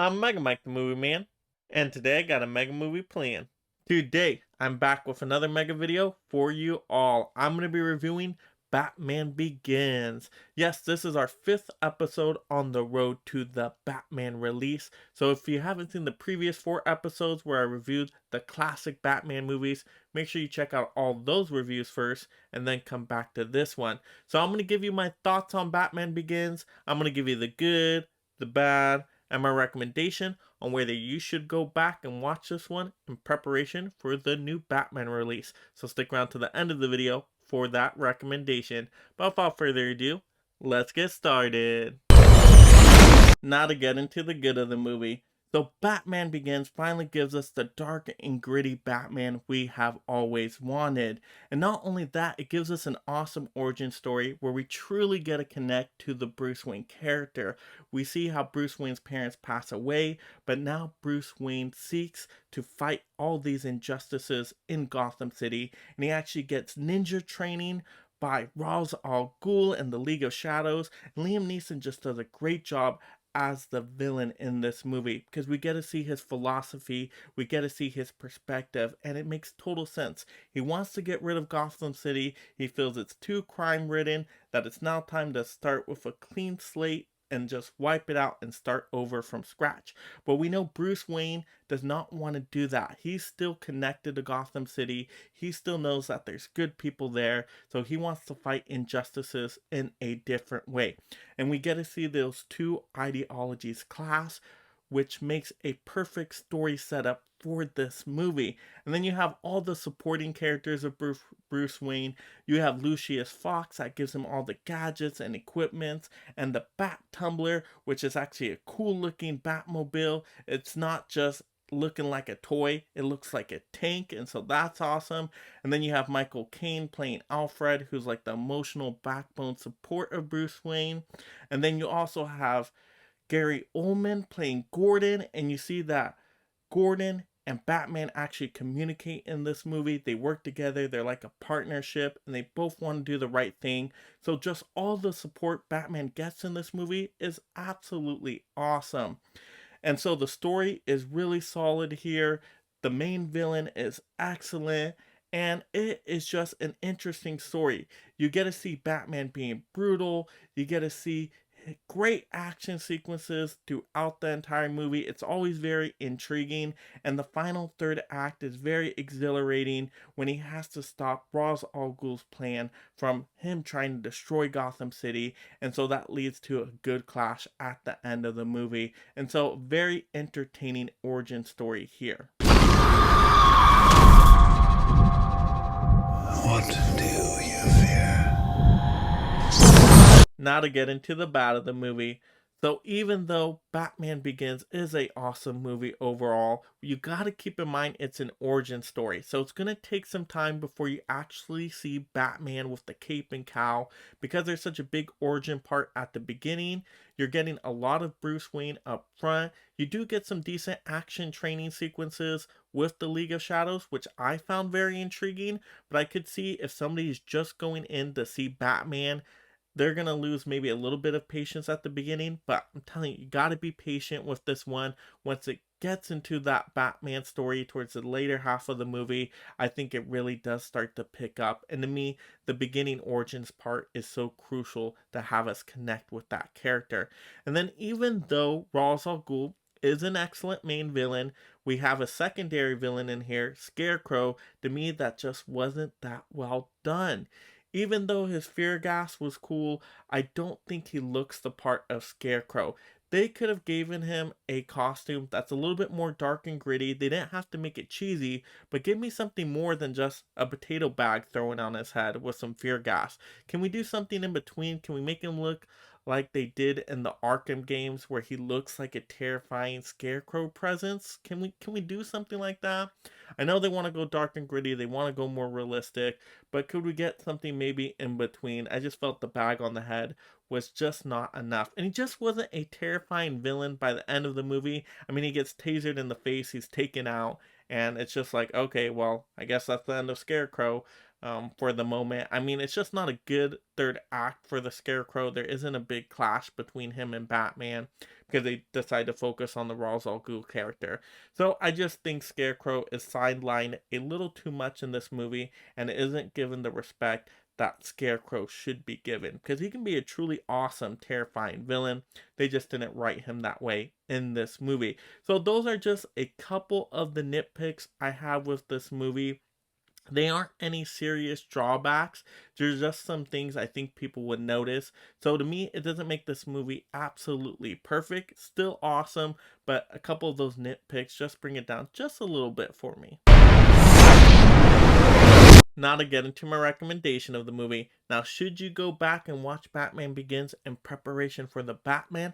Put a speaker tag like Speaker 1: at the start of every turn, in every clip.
Speaker 1: I'm Mega Mike the Movie Man, and today I got a Mega Movie plan. Today, I'm back with another Mega video for you all. I'm going to be reviewing Batman Begins. Yes, this is our 5th episode on the road to the Batman release. So if you haven't seen the previous 4 episodes where I reviewed the classic Batman movies, make sure you check out all those reviews first and then come back to this one. So I'm going to give you my thoughts on Batman Begins. I'm going to give you the good, the bad, and my recommendation on whether you should go back and watch this one in preparation for the new Batman release. So stick around to the end of the video for that recommendation. But without further ado, let's get started. Now to get into the good of the movie. So Batman Begins finally gives us the dark and gritty Batman we have always wanted. And not only that, it gives us an awesome origin story where we truly get to connect to the Bruce Wayne character. We see how Bruce Wayne's parents pass away, but now Bruce Wayne seeks to fight all these injustices in Gotham City, and he actually gets ninja training by Ra's al Ghul and the League of Shadows. And Liam Neeson just does a great job as the villain in this movie because we get to see his philosophy, we get to see his perspective, and it makes total sense. He wants to get rid of Gotham City. He feels it's too crime ridden, that it's now time to start with a clean slate and just wipe it out and start over from scratch. But we know Bruce Wayne does not want to do that. He's still connected to Gotham City. He still knows that there's good people there. So he wants to fight injustices in a different way. And we get to see those two ideologies clash, which makes a perfect story setup for this movie. And then you have all the supporting characters of Bruce Wayne. You have Lucius Fox that gives him all the gadgets and equipment, and the Bat Tumbler, which is actually a cool looking Batmobile. It's not just looking like a toy, it looks like a tank, and so that's awesome. And then you have Michael Caine playing Alfred, who's like the emotional backbone support of Bruce Wayne. And then you also have Gary Oldman playing Gordon, and you see that Gordon and Batman actually communicate in this movie. They work together, they're like a partnership, and they both want to do the right thing. So just all the support Batman gets in this movie is absolutely awesome. And so the story is really solid here. The main villain is excellent, and it is just an interesting story. You get to see Batman being brutal, you get to see great action sequences throughout the entire movie. It's always very intriguing, and the final third act is very exhilarating when he has to stop Ra's al Ghul's plan from him trying to destroy Gotham City, and so that leads to a good clash at the end of the movie. And so very entertaining origin story here. What do you fear? Now to get into the bad of the movie. So even though Batman Begins is a awesome movie overall, you gotta keep in mind it's an origin story. So it's gonna take some time before you actually see Batman with the cape and cowl. Because there's such a big origin part at the beginning, you're getting a lot of Bruce Wayne up front. You do get some decent action training sequences with the League of Shadows, which I found very intriguing. But I could see if somebody's just going in to see Batman, they're going to lose maybe a little bit of patience at the beginning, but I'm telling you, you got to be patient with this one. Once it gets into that Batman story towards the later half of the movie, I think it really does start to pick up. And to me, the beginning origins part is so crucial to have us connect with that character. And then even though Ra's al Ghul is an excellent main villain, we have a secondary villain in here, Scarecrow. To me, that just wasn't that well done. Even though his fear gas was cool, I don't think he looks the part of Scarecrow. They could have given him a costume that's a little bit more dark and gritty. They didn't have to make it cheesy, but give me something more than just a potato bag thrown on his head with some fear gas. Can we do something in between? Can we make him look like they did in the Arkham games where he looks like a terrifying Scarecrow presence? Can we do something like that? I know they want to go dark and gritty, they want to go more realistic, but could we get something maybe in between? I just felt the bag on the head was just not enough. And he just wasn't a terrifying villain by the end of the movie. I mean, he gets tasered in the face, he's taken out, and it's just like, okay, well, I guess that's the end of Scarecrow. for the moment. I mean, it's just not a good third act for the Scarecrow. There isn't a big clash between him and Batman because they decide to focus on the Ra's al Ghul character. So I just think Scarecrow is sidelined a little too much in this movie and isn't given the respect that Scarecrow should be given, because he can be a truly awesome, terrifying villain. They just didn't write him that way in this movie. So those are just a couple of the nitpicks I have with this movie. They aren't any serious drawbacks. There's just some things I think people would notice. So to me, it doesn't make this movie absolutely perfect. Still awesome, but a couple of those nitpicks just bring it down just a little bit for me. Now to get into my recommendation of the movie. Now, should you go back and watch Batman Begins in preparation for the Batman?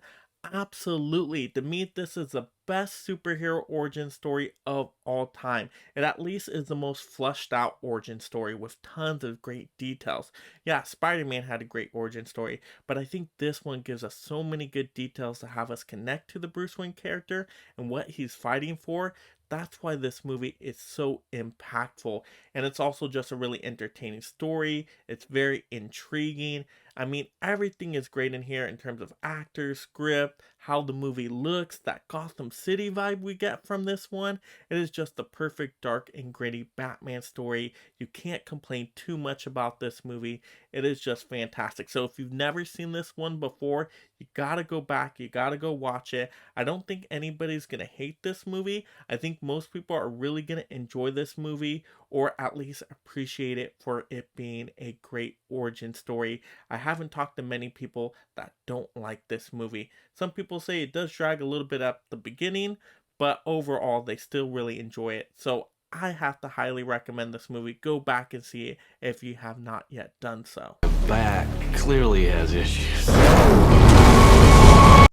Speaker 1: Absolutely. To me, this is the best superhero origin story of all time. It at least is the most fleshed out origin story with tons of great details. Yeah, Spider-Man had a great origin story, but I think this one gives us so many good details to have us connect to the Bruce Wayne character and what he's fighting for. That's why this movie is so impactful. And it's also just a really entertaining story. It's very intriguing. I mean, everything is great in here in terms of actors, script, how the movie looks, that Gotham City vibe we get from this one. It is just the perfect dark and gritty Batman story. You can't complain too much about this movie. It is just fantastic. So if you've never seen this one before, you gotta go back, you gotta go watch it. I don't think anybody's gonna hate this movie. I think most people are really gonna enjoy this movie, or at least appreciate it for it being a great origin story. I haven't talked to many people that don't like this movie. Some people say it does drag a little bit at the beginning, but overall they still really enjoy it. So I have to highly recommend this movie. Go back and see it if you have not yet done so.
Speaker 2: Bat clearly has issues.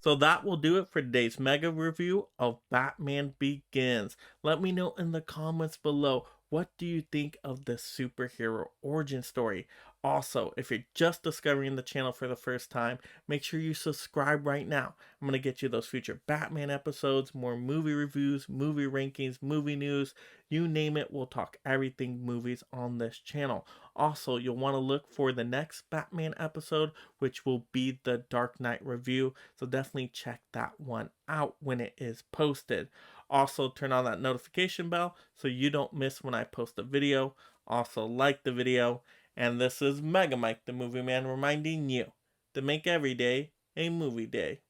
Speaker 1: So that will do it for today's mega review of Batman Begins. Let me know in the comments below, what do you think of the superhero origin story? Also, if you're just discovering the channel for the first time, make sure you subscribe right now. I'm going to get you those future Batman episodes, more movie reviews, movie rankings, movie news, you name it, we'll talk everything movies on this channel. Also, you'll want to look for the next Batman episode, which will be the Dark Knight review. So definitely check that one out when it is posted. Also, turn on that notification bell so you don't miss when I post a video. Also, like the video. And this is Mega Mike the Movie Man reminding you to make every day a movie day.